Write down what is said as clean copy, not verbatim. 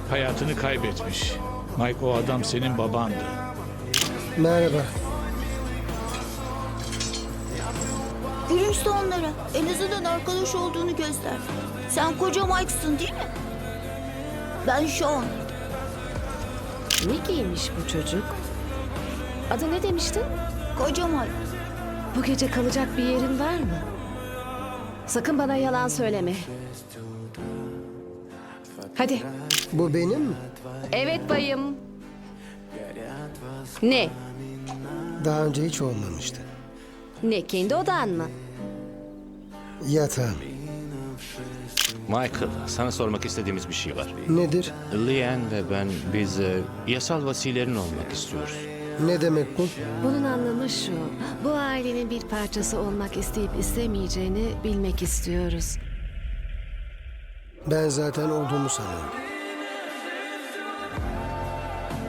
hayatını kaybetmiş. Mike, o adam senin babandı. Merhaba. Gülümse onlara. En azından arkadaş olduğunu göster. Sen koca Mike'sın değil mi? Ben Sean. Ne giymiş bu çocuk? Adı ne demiştin? Koca Mike. Bu gece kalacak bir yerin var mı? Sakın bana yalan söyleme. Hadi. Bu benim mi? Evet bayım. Ne? Daha önce hiç olmamıştı. Ne, kendi odan mı? Yatağım. Michael, sana sormak istediğimiz bir şey var. Nedir? Leanne ve ben, biz yasal vasilerin olmak istiyoruz. Ne demek bu? Bunun anlamı şu. Bu ailenin bir parçası olmak isteyip istemeyeceğini bilmek istiyoruz. Ben zaten olduğumu sanıyorum.